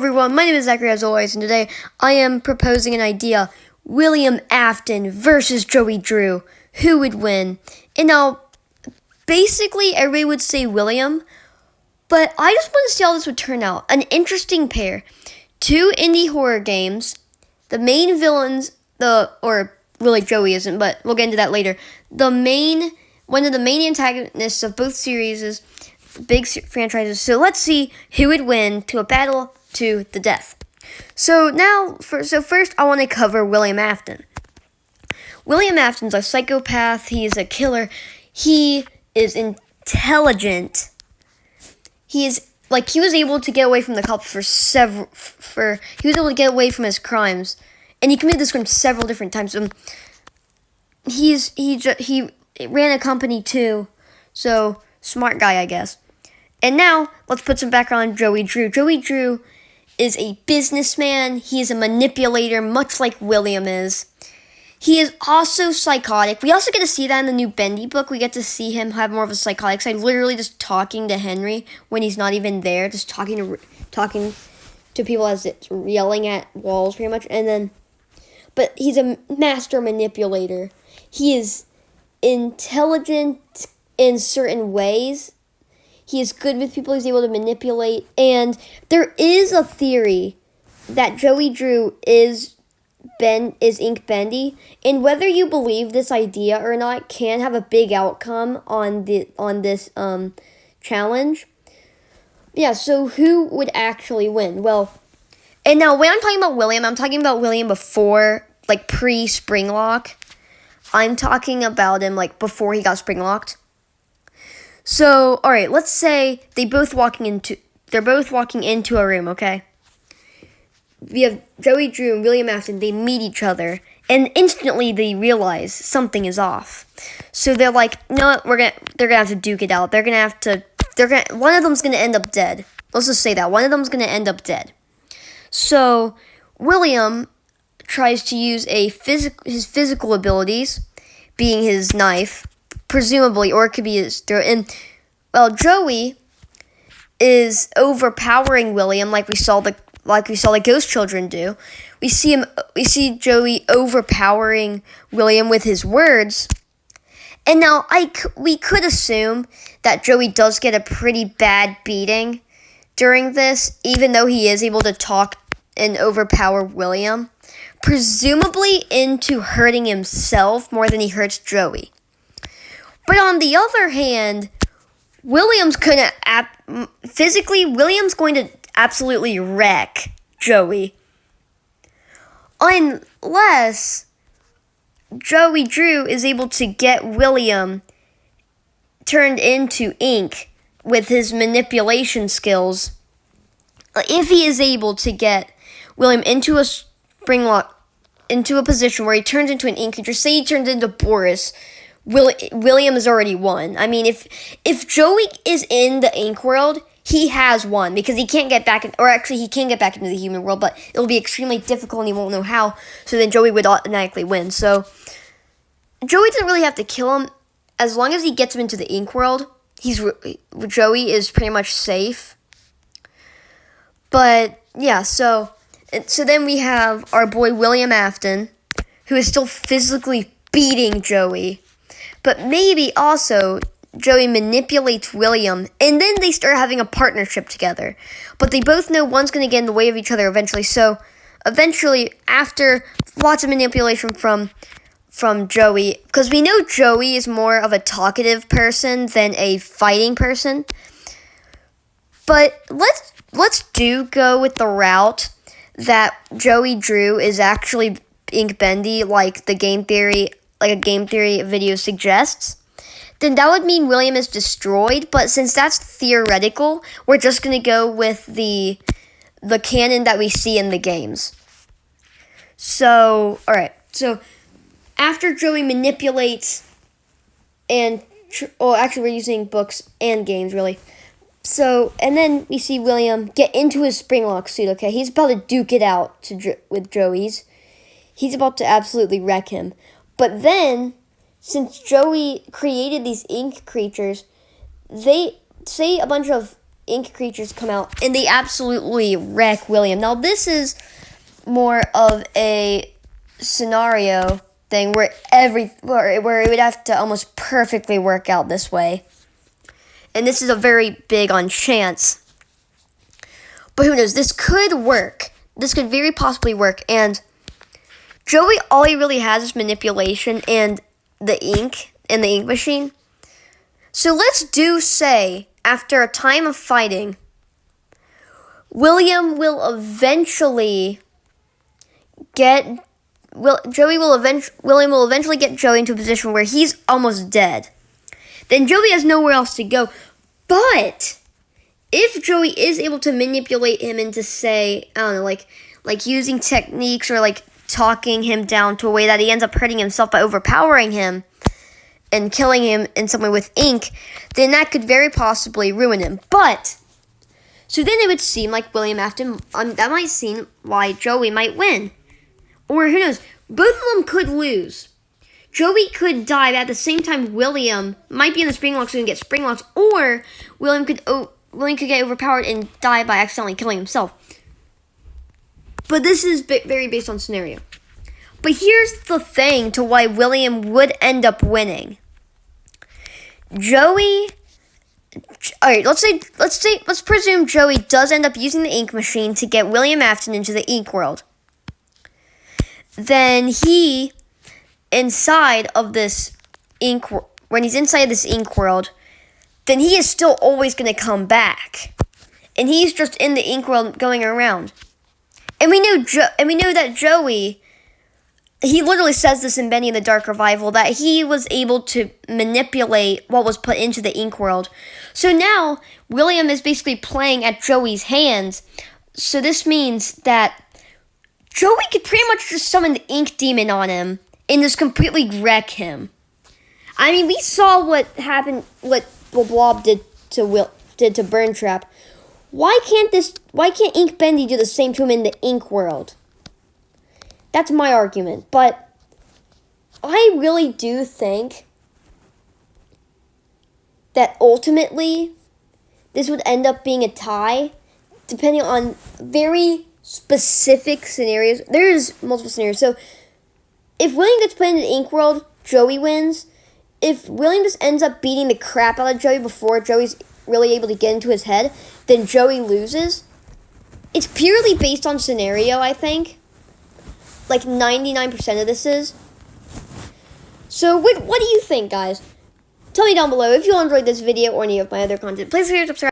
Everyone, my name is Zachary as always, and today I am proposing an idea. William Afton versus Joey Drew. Who would win? And now, basically, everybody would say William, but I just want to see how this would turn out. An interesting pair. Two indie horror games. The main villains, or really Joey isn't, but we'll get into that later. One of the main antagonists of both series, big franchises. So let's see who would win to a battle to the death. So first I want to cover William Afton. William Afton's a psychopath. He is a killer. He is intelligent. He was able to get away from the cops he was able to get away from his crimes, and he committed this crime several different times. He ran a company too, so smart guy, I guess. And now let's put some background on Joey Drew. Joey Drew is a businessman. He is a manipulator, much like William is. He is also psychotic. We also get to see that in the new Bendy book. We get to see him have more of a psychotic side, literally just talking to Henry when he's not even there, just talking to people as it's yelling at walls, pretty much. But he's a master manipulator. He is intelligent in certain ways. He is good with people. He's able to manipulate. And there is a theory that Joey Drew is ink bendy, and whether you believe this idea or not can have a big outcome on this challenge. Yeah, so who would actually win? Well, and now when I'm talking about William, I'm talking about William before, pre-Springlock. I'm talking about him before he got Springlocked. So, all right, let's say they're both walking into a room, okay? We have Joey Drew and William Afton. They meet each other, and instantly they realize something is off. So they're like, no, they're gonna have to duke it out. One of them's gonna end up dead. Let's just say that one of them's gonna end up dead. So William tries to use his physical abilities, being his knife, presumably, or it could be his throat. And Joey is overpowering William, like we saw the Ghost Children do. We see Joey overpowering William with his words. And now we could assume that Joey does get a pretty bad beating during this, even though he is able to talk and overpower William, presumably into hurting himself more than he hurts Joey. But on the other hand, William's going to absolutely wreck Joey. Unless Joey Drew is able to get William turned into ink with his manipulation skills. If he is able to get William into a Springlock, into a position where he turns into an ink creature, say he turns into Boris, William has already won. I mean, if Joey is in the ink world, he has won, because he can't get back, he can get back into the human world, but it'll be extremely difficult and he won't know how, so then Joey would automatically win. So Joey doesn't really have to kill him. As long as he gets him into the ink world, Joey is pretty much safe. But yeah, so then we have our boy William Afton, who is still physically beating Joey. But maybe also Joey manipulates William, and then they start having a partnership together. But they both know one's going to get in the way of each other eventually. So eventually, after lots of manipulation from Joey, because we know Joey is more of a talkative person than a fighting person. But let's go with the route that Joey Drew is actually ink bendy, like a game theory video suggests. Then that would mean William is destroyed, but since that's theoretical, we're just going to go with the canon that we see in the games. So, alright, so after Joey manipulates actually we're using books and games, really. So, and then we see William get into his Springlock suit, okay? He's about to duke it out with Joey. He's about to absolutely wreck him. But then, since Joey created these ink creatures, they say a bunch of ink creatures come out, and they absolutely wreck William. Now, this is more of a scenario thing where it would have to almost perfectly work out this way. And this is a very big on chance. But who knows? This could work. This could very possibly work. And Joey, all he really has is manipulation and the ink machine. So let's say, after a time of fighting, William will eventually William will eventually get Joey into a position where he's almost dead. Then Joey has nowhere else to go. But if Joey is able to manipulate him into, say, I don't know, like using techniques or like talking him down to a way that he ends up hurting himself by overpowering him and killing him in some way with ink, then that could very possibly ruin him. But, so then it would seem like William Afton, that might seem why Joey might win. Or who knows, both of them could lose. Joey could die, but at the same time William might be in the spring lock so he can get spring locks, or William could get overpowered and die by accidentally killing himself. But this is very based on scenario. But here's the thing to why William would end up winning. Alright, let's presume Joey does end up using the ink machine to get William Afton into the ink world. Then when he's inside of this ink world, then he is still always going to come back. And he's just in the ink world going around. And we know that Joey, he literally says this in Benny and the Dark Revival, that he was able to manipulate what was put into the ink world. So now, William is basically playing at Joey's hands. So this means that Joey could pretty much just summon the ink demon on him and just completely wreck him. I mean, we saw what happened, what Blob did to Burntrap. Why can't Ink Bendy do the same to him in the ink world? That's my argument. But I really do think that ultimately this would end up being a tie, depending on very specific scenarios. There's multiple scenarios. So if William gets put in the ink world, Joey wins. If William just ends up beating the crap out of Joey before Joey's really able to get into his head, then Joey loses. It's purely based on scenario, I think. Like 99% of this is. So what do you think, guys? Tell me down below if you enjoyed this video or any of my other content. Please subscribe.